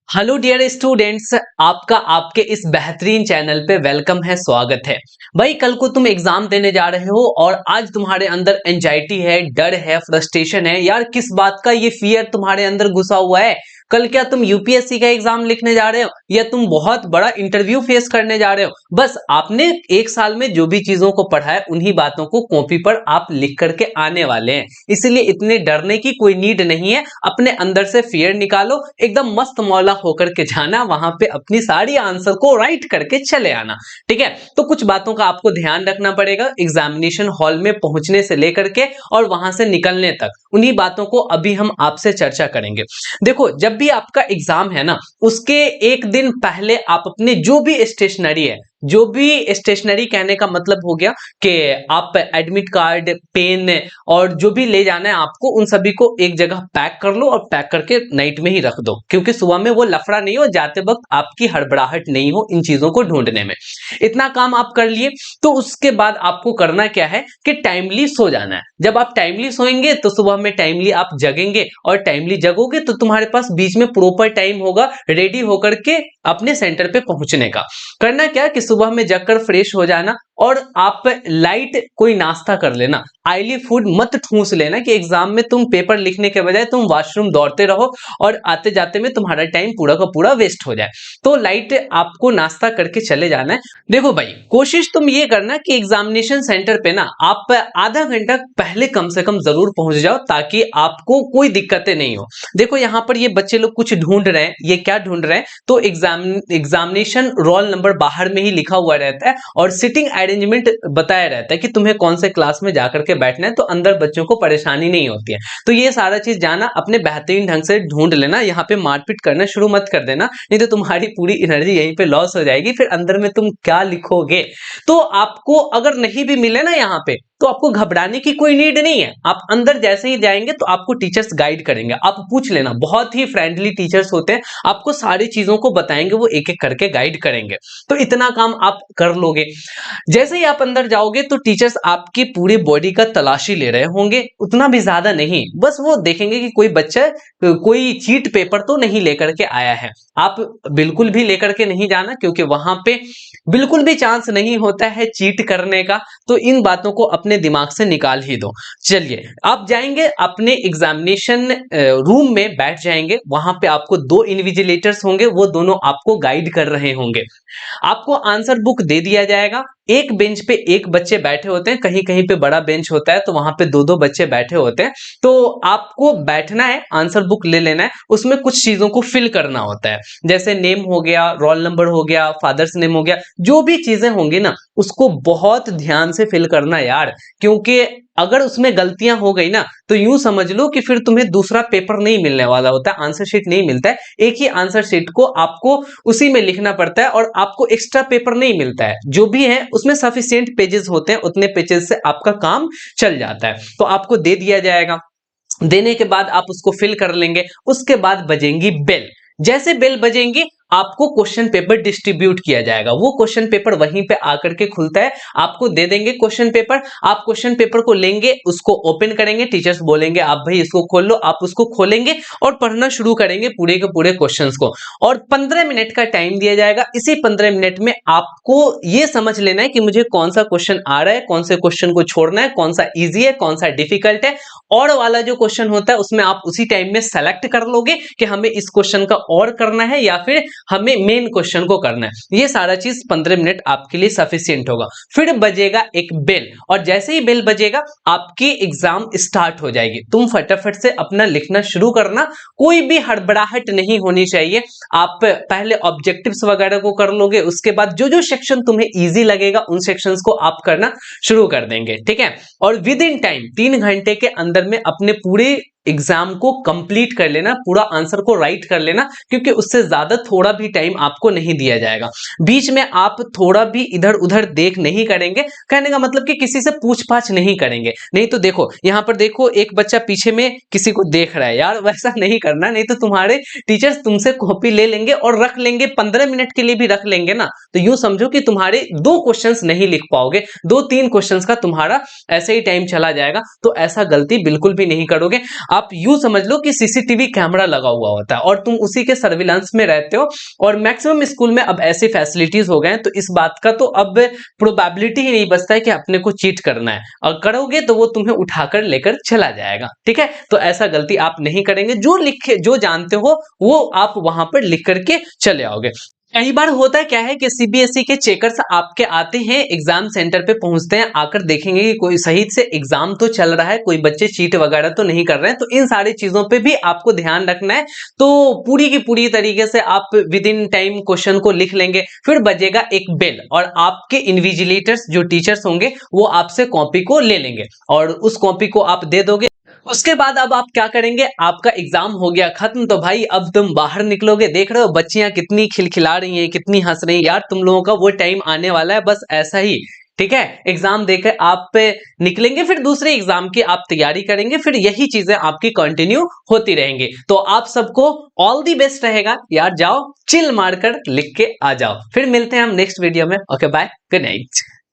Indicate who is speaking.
Speaker 1: Hello dear students, आपका आपके इस बेहतरीन चैनल पे वेलकम है, स्वागत है। भाई कल को तुम एग्जाम देने जा रहे हो और आज तुम्हारे अंदर एंजाइटी है, डर है, फ्रस्ट्रेशन है। यार किस बात का ये फियर तुम्हारे अंदर घुसा हुआ है? कल क्या तुम यूपीएससी का एग्जाम लिखने जा रहे हो या तुम बहुत बड़ा इंटरव्यू फेस करने जा रहे हो? बस आपने एक साल में जो भी चीजों को पढ़ा है उन्हीं बातों को कॉपी पर आप लिख करके आने वाले हैं, इसलिए इतने डरने की कोई नीड नहीं है। अपने अंदर से फियर निकालो, एकदम मस्त मौला होकर के जाना, वहां पे अपनी सारी आंसर को राइट करके चले आना। ठीक है, तो कुछ बातों का आपको ध्यान रखना पड़ेगा एग्जामिनेशन हॉल में पहुंचने से लेकर के और वहां से निकलने तक। उन्हीं बातों को अभी हम आपसे चर्चा करेंगे। देखो, जब भी आपका एग्जाम है ना, उसके एक दिन पहले आप अपने जो भी स्टेशनरी है, जो भी स्टेशनरी कहने का मतलब हो गया कि आप एडमिट कार्ड, पेन और जो भी ले जाना है आपको, उन सभी को एक जगह पैक कर लो और पैक करके नाइट में ही रख दो, क्योंकि सुबह में वो लफड़ा नहीं हो, जाते वक्त आपकी हड़बड़ाहट नहीं हो इन चीजों को ढूंढने में। इतना काम आप कर लिए तो उसके बाद आपको करना क्या है कि टाइमली सो जाना है। जब आप टाइमली सोएंगे तो सुबह में टाइमली आप जगेंगे और टाइमली जगोगे तो तुम्हारे पास बीच में प्रॉपर टाइम होगा रेडी होकर के अपने सेंटर पे पहुंचने का। करना क्या कि सुबह में जगकर फ्रेश हो जाना और आप लाइट कोई नाश्ता कर लेना। ऑयली फूड मत ठूस लेना कि एग्जाम में तुम पेपर लिखने के बजाय तुम वॉशरूम दौड़ते रहो और आते जाते में तुम्हारा टाइम पूरा का पूरा वेस्ट हो जाए। तो लाइट आपको नाश्ता करके चले जाना है। देखो भाई, कोशिश तुम ये करना कि एग्जामिनेशन सेंटर पे ना आप आधा घंटा पहले कम से कम जरूर पहुंच जाओ, ताकि आपको कोई दिक्कतें नहीं हो। देखो यहाँ पर ये बच्चे लोग कुछ ढूंढ रहे हैं, ये क्या ढूंढ रहे हैं? तो एग्जामिनेशन रोल नंबर बाहर में ही लिखा हुआ रहता है और सिटिंग अरेंजमेंट बताया रहता है कि तुम्हें कौन से क्लास में जाकर के बैठना है, तो अंदर बच्चों को परेशानी नहीं होती है। तो ये सारा चीज जाना, अपने बेहतरीन ढंग से ढूंढ लेना। यहाँ पे मारपीट करना शुरू मत कर देना, नहीं तो तुम्हारी पूरी एनर्जी यहीं पे लॉस हो जाएगी। फिर अंदर में तुम क्या लिखोगे? तो आपको अगर नहीं भी मिले ना यहाँ पे, तो आपको घबराने की कोई नीड नहीं है। आप अंदर जैसे ही जाएंगे तो आपको टीचर्स गाइड करेंगे, आप पूछ लेना, बहुत ही फ्रेंडली टीचर्स होते हैं, आपको सारी चीजों को बताएंगे, वो एक एक करके गाइड करेंगे। तो इतना काम आप कर लोगे। जैसे ही आप अंदर जाओगे तो टीचर्स आपकी पूरी बॉडी का तलाशी ले रहे होंगे, उतना भी ज्यादा नहीं, बस वो देखेंगे कि कोई बच्चा कोई चीट पेपर तो नहीं लेकर के आया है। आप बिल्कुल भी लेकर के नहीं जाना, क्योंकि वहां पे बिल्कुल भी चांस नहीं होता है चीट करने का। तो इन बातों को अपने दिमाग से निकाल ही दो। चलिए, आप जाएंगे अपने एग्जामिनेशन रूम में बैठ जाएंगे। वहां पे आपको दो इन्विजिलेटर्स होंगे, वो दोनों आपको गाइड कर रहे होंगे। आपको आंसर बुक दे दिया जाएगा। एक बेंच पे एक बच्चे बैठे होते हैं, कहीं कहीं पे बड़ा बेंच होता है तो वहां पे दो दो बच्चे बैठे होते हैं। तो आपको बैठना है, आंसर बुक ले लेना है, उसमें कुछ चीजों को फिल करना होता है, जैसे नेम हो गया, रोल नंबर हो गया, फादर्स नेम हो गया, जो भी चीजें होंगी ना उसको बहुत ध्यान से फिल करना यार। क्योंकि अगर उसमें गलतियां हो गई ना तो यूं समझ लो कि फिर तुम्हें दूसरा पेपर नहीं मिलने वाला होता है, आंसर शीट नहीं मिलता है। एक ही आंसर शीट को आपको उसी में लिखना पड़ता है और आपको एक्स्ट्रा पेपर नहीं मिलता है। जो भी है उसमें सफिशिएंट पेजेस होते हैं, उतने पेजेस से आपका काम चल जाता है। तो आपको दे दिया जाएगा, देने के बाद आप उसको फिल कर लेंगे। उसके बाद बजेंगी बेल। जैसे बेल बजेंगी आपको क्वेश्चन पेपर डिस्ट्रीब्यूट किया जाएगा। वो क्वेश्चन पेपर वहीं पे आकर के खुलता है, आपको दे देंगे क्वेश्चन पेपर। आप क्वेश्चन पेपर को लेंगे, उसको ओपन करेंगे, टीचर्स बोलेंगे आप भाई इसको खोल लो, आप उसको खोलेंगे और पढ़ना शुरू करेंगे पूरे के पूरे क्वेश्चंस को। और 15 मिनट का टाइम दिया जाएगा। इसी 15 मिनट में आपको ये समझ लेना है कि मुझे कौन सा क्वेश्चन आ रहा है, कौन से क्वेश्चन को छोड़ना है, कौन सा ईजी है, कौन सा डिफिकल्ट है। और वाला जो क्वेश्चन होता है उसमें आप उसी टाइम में सेलेक्ट कर लोगे कि हमें इस क्वेश्चन का और करना है या फिर हमें मेन क्वेश्चन को करना है। ये सारा चीज 15 मिनट आपके लिए सफिशिएंट होगा। फिर बजेगा एक बेल, और जैसे ही बेल बजेगा आपकी एग्जाम स्टार्ट हो जाएगी। तुम फटाफट से अपना लिखना शुरू करना, कोई भी हड़बड़ाहट नहीं होनी चाहिए। आप पहले ऑब्जेक्टिव्स वगैरह को कर लोगे, उसके बाद जो जो सेक्शन तुम्हें इजी लगेगा उन सेक्शंस को आप करना शुरू कर देंगे। ठीक है, और विद इन टाइम 3 घंटे के अंदर में अपने पूरे एग्जाम को कंप्लीट कर लेना, पूरा आंसर को राइट कर लेना, क्योंकि उससे ज्यादा थोड़ा भी टाइम आपको नहीं दिया जाएगा। बीच में आप थोड़ा भी इधर उधर देख नहीं करेंगे, कहने का मतलब कि किसी से पूछपाछ नहीं करेंगे। नहीं तो देखो यहां पर देखो, एक बच्चा पीछे में किसी को देख रहा है, यार वैसा नहीं करना, नहीं तो तुम्हारे टीचर्स तुमसे कॉपी ले लेंगे और रख लेंगे, 15 मिनट के लिए भी रख लेंगे ना, तो यूं समझो कि तुम्हारे 2 क्वेश्चंस नहीं लिख पाओगे, 2-3 क्वेश्चंस का तुम्हारा ऐसे ही टाइम चला जाएगा। तो ऐसा गलती बिल्कुल भी नहीं करोगे। आप यूं समझ लो कि सीसीटीवी कैमरा लगा हुआ होता है और तुम उसी के सर्विलांस में रहते हो। और मैक्सिमम स्कूल में अब ऐसी फैसिलिटीज हो गए हैं, तो इस बात का तो अब प्रोबेबिलिटी ही नहीं बचता है कि अपने को चीट करना है, और करोगे तो वो तुम्हें उठाकर लेकर चला जाएगा। ठीक है, तो ऐसा गलती आप नहीं करेंगे। जो लिखे जो जानते हो वो आप वहां पर लिख करके चले आओगे। कई बार होता है क्या है कि सीबीएसई के चेकर्स आपके आते हैं, एग्जाम सेंटर पे पहुंचते हैं, आकर देखेंगे कि कोई सही से एग्जाम तो चल रहा है, कोई बच्चे चीट वगैरह तो नहीं कर रहे हैं। तो इन सारी चीजों पे भी आपको ध्यान रखना है। तो पूरी की पूरी तरीके से आप विद इन टाइम क्वेश्चन को लिख लेंगे, फिर बजेगा एक बेल और आपके इन्विजिलेटर्स जो टीचर्स होंगे वो आपसे कॉपी को ले लेंगे और उस कॉपी को आप दे दोगे। उसके बाद अब आप क्या करेंगे, आपका एग्जाम हो गया खत्म, तो भाई अब तुम बाहर निकलोगे, देख रहे हो बच्चियां कितनी खिलखिला रही हैं, कितनी हंस रही हैं। यार तुम लोगों का वो टाइम आने वाला है, बस ऐसा ही। ठीक है, एग्जाम देकर आप पे निकलेंगे, फिर दूसरे एग्जाम की आप तैयारी करेंगे, फिर यही चीजें आपकी कंटिन्यू होती रहेंगी। तो आप सबको ऑल दी बेस्ट रहेगा यार, जाओ चिल मारकर लिख के आ जाओ। फिर मिलते हैं हम नेक्स्ट वीडियो में। Okay bye, good night.